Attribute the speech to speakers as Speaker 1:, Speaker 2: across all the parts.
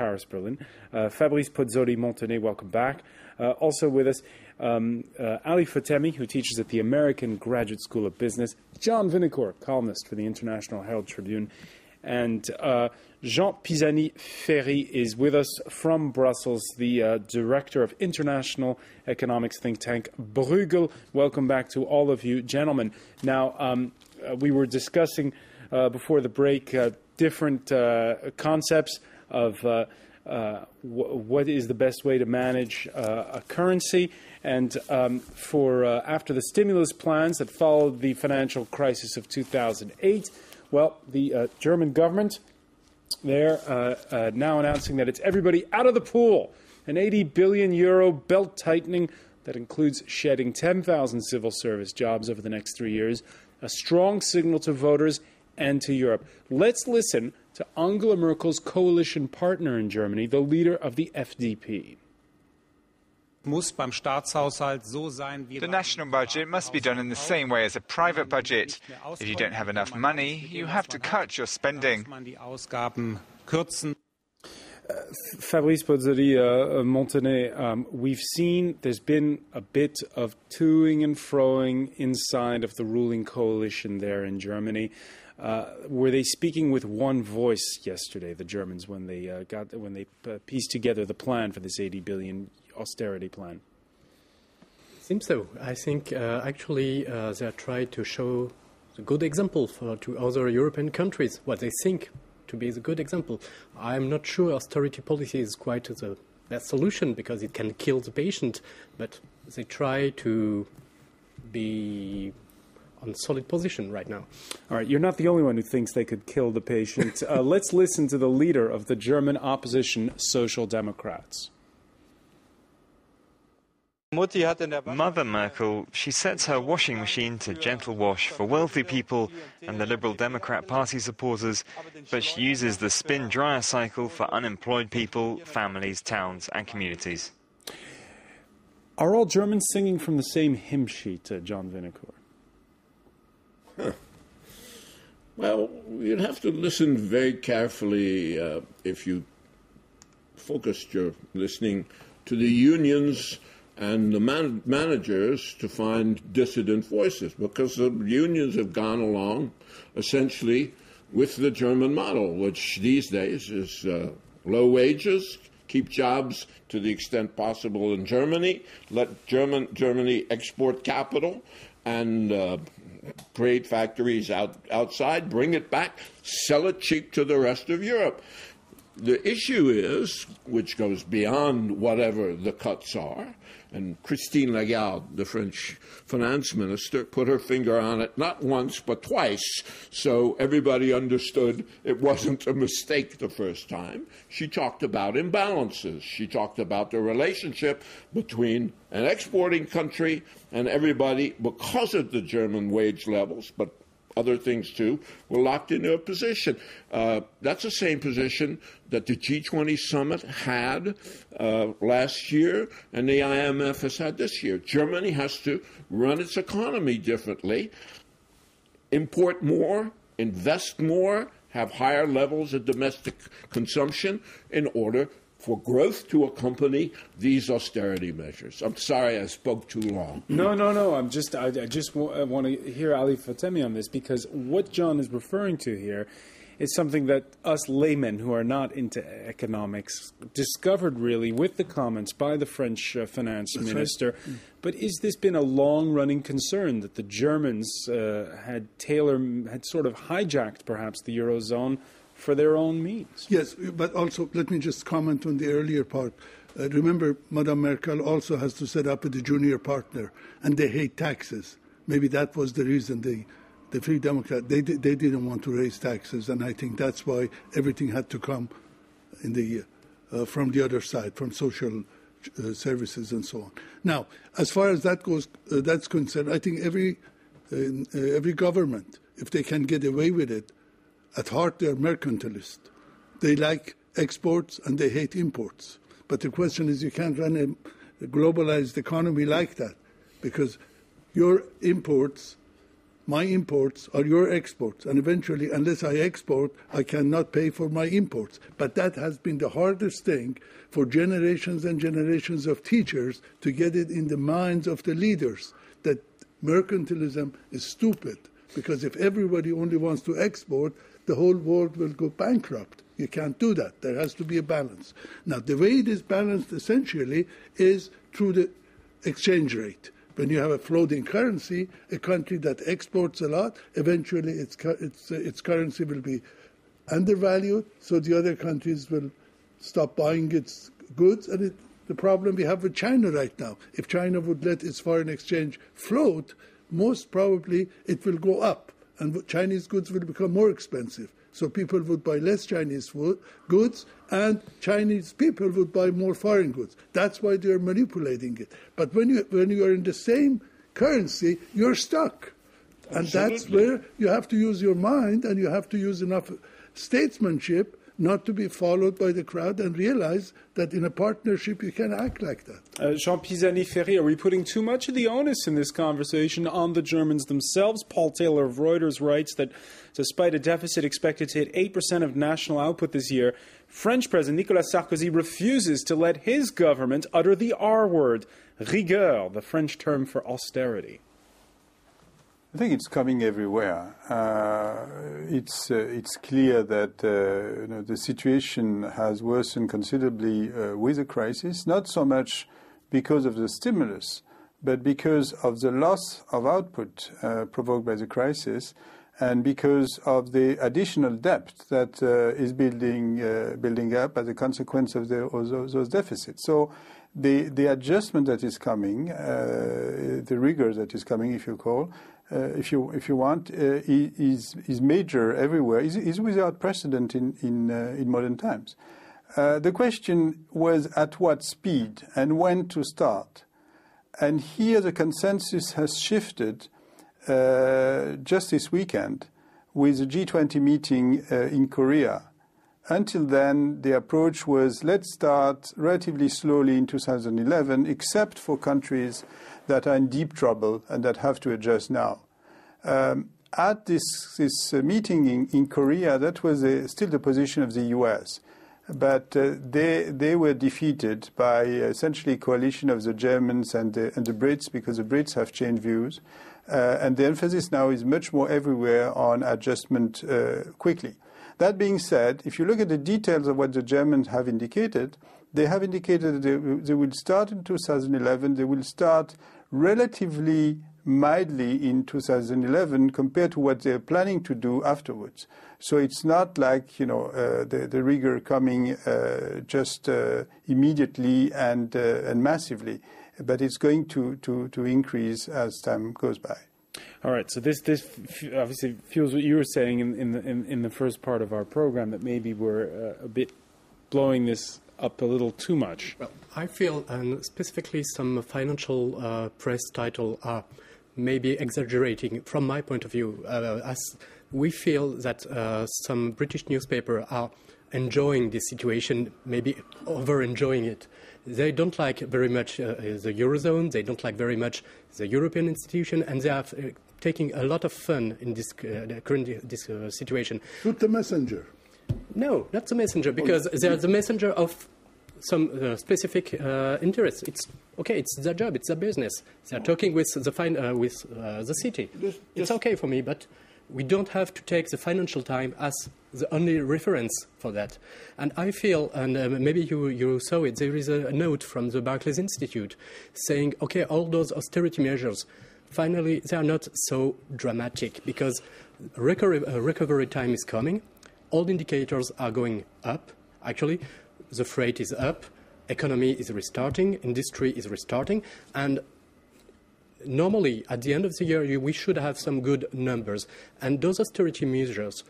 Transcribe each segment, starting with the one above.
Speaker 1: Paris, Berlin. Fabrice Pozzoli-Montenay, welcome back. Also with us, Ali Fatemi, who teaches at the American Graduate School of Business. John Vinocur, columnist for the International Herald Tribune. And Jean Pisani-Ferry is with us from Brussels, the director of international economics think tank Bruegel. Welcome back to all of you, gentlemen. Now, we were discussing before the break different concepts of what is the best way to manage a currency. And for after the stimulus plans that followed the financial crisis of 2008, well, the German government, they're now announcing that it's everybody out of the pool. An 80 billion euro belt tightening that includes shedding 10,000 civil service jobs over the next 3 years. A strong signal to voters and to Europe. Let's listen to Angela Merkel's coalition partner in Germany, the leader of the FDP.
Speaker 2: The national budget must be done in the same way as a private budget. If you don't have enough money, you have to cut your spending.
Speaker 1: Fabrice Pozzoli-Montenay, we've seen there's been a bit of toing and froing inside of the ruling coalition there in Germany. Were they speaking with one voice yesterday, the Germans, when they pieced together the plan for this 80 billion austerity plan?
Speaker 3: Seems so. I think actually they are trying to show a good example to other European countries what they think to be the good example. I'm not sure austerity policy is quite the best solution because it can kill the patient, but they try to be on solid position right now.
Speaker 1: All right, you're not the only one who thinks they could kill the patient. Let's listen to the leader of the German opposition, Social Democrats.
Speaker 4: Mother Merkel, she sets her washing machine to gentle wash for wealthy people and the Liberal Democrat Party supporters, but she uses the spin dryer cycle for unemployed people, families, towns and communities.
Speaker 1: Are all Germans singing from the same hymn sheet, John Vinocur?
Speaker 5: Well, you'd have to listen very carefully if you focused your listening to the unions and the managers to find dissident voices, because the unions have gone along essentially with the German model, which these days is low wages, keep jobs to the extent possible in Germany, let Germany export capital and create factories outside, bring it back, sell it cheap to the rest of Europe. The issue is, which goes beyond whatever the cuts are, and Christine Lagarde, the French finance minister, put her finger on it not once but twice, so everybody understood it wasn't a mistake the first time. She talked about imbalances. She talked about the relationship between an exporting country and everybody, because of the German wage levels, but other things too, were locked into a position. That's the same position that the G20 summit had last year and the IMF has had this year. Germany has to run its economy differently, import more, invest more, have higher levels of domestic consumption in order for growth to accompany these austerity measures. I'm sorry I spoke too long.
Speaker 1: No. I just want to hear Ali Fatemi on this, because what John is referring to here is something that us laymen who are not into economics discovered really with the comments by the French finance minister. Right. But is this been a long-running concern that the Germans had sort of hijacked perhaps the Eurozone for their own means?
Speaker 6: Yes, but also let me just comment on the earlier part. Remember, Madame Merkel also has to set up with the junior partner, and they hate taxes. Maybe that was the reason the Free Democrat, they didn't want to raise taxes, and I think that's why everything had to come in the from the other side, from social services and so on. Now, as far as that goes, that's concerned, I think every government, if they can get away with it, at heart they're mercantilist. They like exports and they hate imports. But the question is, you can't run a globalized economy like that, because your imports my imports are your exports, and eventually, unless I export, I cannot pay for my imports. But that has been the hardest thing for generations and generations of teachers to get it in the minds of the leaders, that mercantilism is stupid, because if everybody only wants to export, the whole world will go bankrupt. You can't do that. There has to be a balance. Now, the way it is balanced essentially is through the exchange rate. When you have a floating currency, a country that exports a lot, eventually its currency will be undervalued, so the other countries will stop buying its goods. And the problem we have with China right now, if China would let its foreign exchange float, most probably it will go up, and Chinese goods will become more expensive. So people would buy less Chinese goods, and Chinese people would buy more foreign goods. That's why they're manipulating it. But when you are in the same currency, you're stuck. And that's where you have to use your mind, and you have to use enough statesmanship not to be followed by the crowd, and realize that in a partnership you can act like that.
Speaker 1: Jean Pisani-Ferry, are we putting too much of the onus in this conversation on the Germans themselves? Paul Taylor of Reuters writes that despite a deficit expected to hit 8% of national output this year, French President Nicolas Sarkozy refuses to let his government utter the R word, rigueur, the French term for austerity.
Speaker 7: I think it's coming everywhere. It's clear that the situation has worsened considerably with the crisis, not so much because of the stimulus, but because of the loss of output provoked by the crisis, and because of the additional debt that is building up as a consequence of those deficits. So the adjustment that is coming, the rigor that is coming, if you want, is major everywhere. Is without precedent in modern times. The question was at what speed and when to start, and here the consensus has shifted just this weekend with the G20 meeting in Korea. Until then, the approach was let's start relatively slowly in 2011, except for countries that are in deep trouble and that have to adjust now. At this meeting in Korea, that was still the position of the U.S., but they were defeated by essentially a coalition of the Germans and the Brits, because the Brits have changed views. And the emphasis now is much more everywhere on adjustment quickly. That being said, if you look at the details of what the Germans have indicated, they have indicated that they will start in 2011. They will start relatively mildly in 2011 compared to what they're planning to do afterwards. So it's not like, the rigor coming just immediately and massively, but it's going to increase as time goes by.
Speaker 1: All right. So this obviously fuels what you were saying in the first part of our program, that maybe we're a bit blowing this up a little too much.
Speaker 3: Well, I feel, and specifically some financial press title are maybe exaggerating from my point of view, as we feel that some British newspapers are enjoying this situation, maybe over-enjoying it. They don't like very much the Eurozone, they don't like very much the European institution, and they are taking a lot of fun in this current situation.
Speaker 6: Shoot the messenger.
Speaker 3: No, not the messenger, because they are the messenger of some specific interests. It's okay. It's their job. It's their business. They are talking with the city. It's okay for me, but we don't have to take the financial time as the only reference for that. And I feel, and maybe you saw it, there is a note from the Barclays Institute saying, okay, all those austerity measures, finally, they are not so dramatic, because recovery time is coming. All indicators are going up. Actually, the freight is up, economy is restarting, industry is restarting, and normally, at the end of the year, we should have some good numbers. And those austerity measures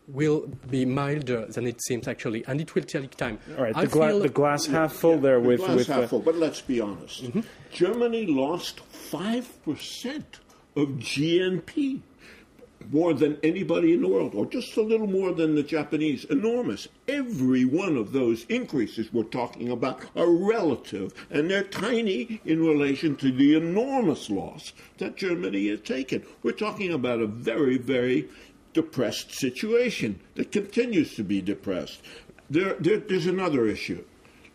Speaker 3: will be milder than it seems, actually, and it will take time.
Speaker 1: All right, the glass half full there with...
Speaker 5: Glass half full, but let's be honest. Mm-hmm. Germany lost 5% of GNP. more than anybody in the world, or just a little more than the Japanese. Enormous. Every one of those increases we're talking about are relative, and they're tiny in relation to the enormous loss that Germany has taken. We're talking about a very, very depressed situation that continues to be depressed. There's another issue.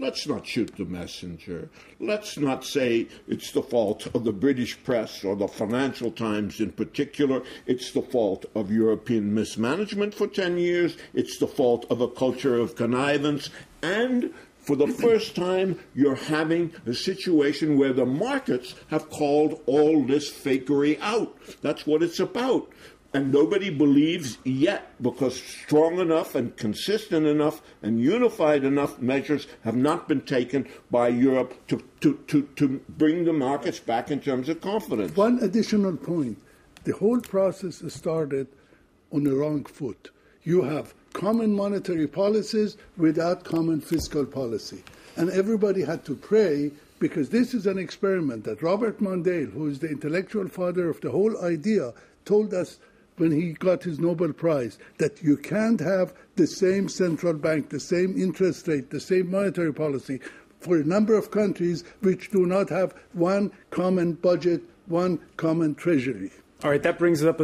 Speaker 5: Let's not shoot the messenger. Let's not say it's the fault of the British press or the Financial Times in particular. It's the fault of European mismanagement for 10 years. It's the fault of a culture of connivance. And for the first time, you're having a situation where the markets have called all this fakery out. That's what it's about. And nobody believes yet, because strong enough and consistent enough and unified enough measures have not been taken by Europe to bring the markets back in terms of confidence.
Speaker 6: One additional point. The whole process started on the wrong foot. You have common monetary policies without common fiscal policy. And everybody had to pray, because this is an experiment that Robert Mondale, who is the intellectual father of the whole idea, told us when he got his Nobel Prize, that you can't have the same central bank, the same interest rate, the same monetary policy for a number of countries which do not have one common budget, one common treasury.
Speaker 1: All right, that brings up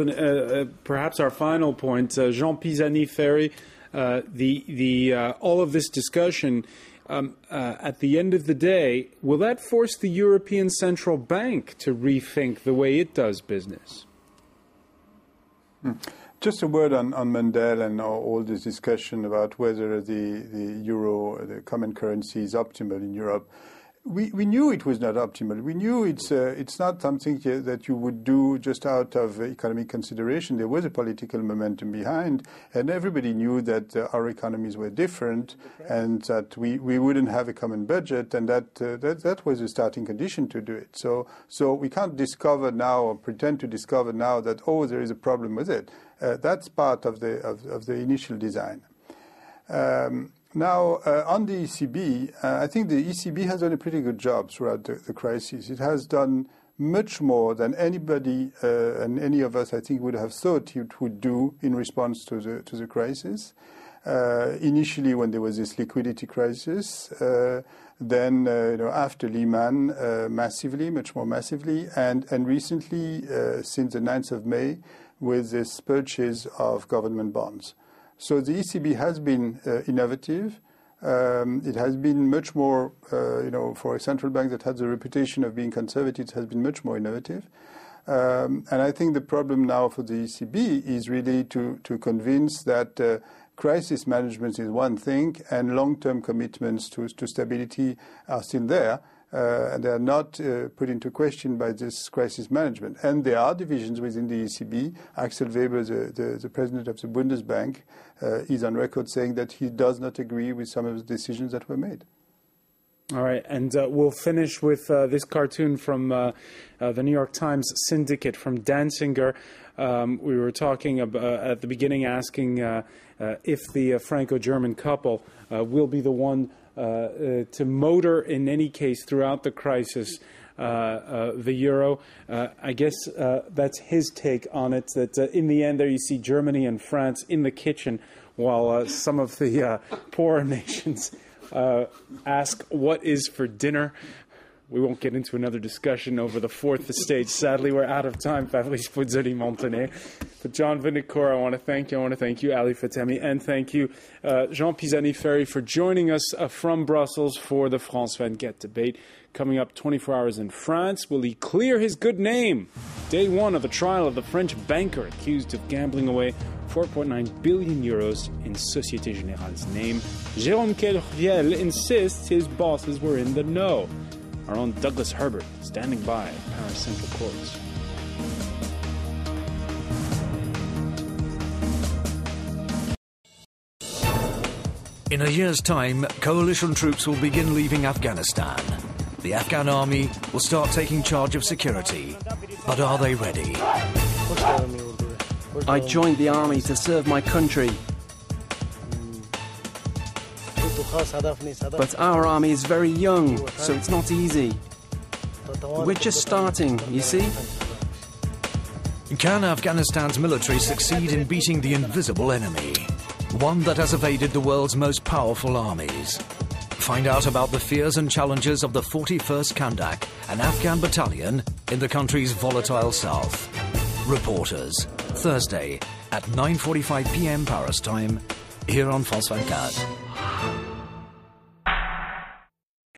Speaker 1: perhaps our final point. Jean Pisani-Ferry, all of this discussion, at the end of the day, will that force the European Central Bank to rethink the way it does business?
Speaker 7: Just a word on Mondale and all this discussion about whether the euro, the common currency, is optimal in Europe. We knew it was not optimal. We knew it's not something that you would do just out of economic consideration. There was a political momentum behind, and everybody knew that our economies were different, and that we wouldn't have a common budget, and that was a starting condition to do it. So we can't discover now or pretend to discover now that there is a problem with it. That's part of the initial design. Now, on the ECB, I think the ECB has done a pretty good job throughout the crisis. It has done much more than anybody and any of us, I think, would have thought it would do in response to the crisis. Initially, when there was this liquidity crisis, then after Lehman, much more massively, and recently, since the 9th of May, with this purchase of government bonds. So the ECB has been innovative. It has been much more, for a central bank that has the reputation of being conservative, it has been much more innovative. And I think the problem now for the ECB is really to convince that crisis management is one thing and long-term commitments to stability are still there. And they are not put into question by this crisis management. And there are divisions within the ECB. Axel Weber, the president of the Bundesbank, is on record saying that he does not agree with some of the decisions that were made.
Speaker 1: All right, and we'll finish with this cartoon from the New York Times Syndicate from Danziger. We were talking at the beginning, asking if the Franco-German couple will be the one to motor, in any case, throughout the crisis, the euro. I guess that's his take on it, that in the end there you see Germany and France in the kitchen while some of the poorer nations ask what is for dinner. We won't get into another discussion over the fourth estate. Sadly, we're out of time, Fabrice Pozzoli-Montenay. But John Vinocur, I want to thank you. I want to thank you, Ali Fatemi, and thank you, Jean Pisani-Ferry, for joining us from Brussels for the France 24 debate. Coming up 24 hours in France, will he clear his good name? Day one of the trial of the French banker accused of gambling away 4.9 billion euros in Société Générale's name. Jérôme Kerviel insists his bosses were in the know. Our own Douglas Herbert standing by at Paris Central Courts.
Speaker 8: In a year's time, coalition troops will begin leaving Afghanistan. The Afghan army will start taking charge of security. But are they ready?
Speaker 9: I joined the army to serve my country. But our army is very young, so it's not easy. We're just starting, you see?
Speaker 8: Can Afghanistan's military succeed in beating the invisible enemy? One that has evaded the world's most powerful armies. Find out about the fears and challenges of the 41st Kandak, an Afghan battalion in the country's volatile south. Reporters, Thursday at 9:45 p.m. Paris time, here on France 24.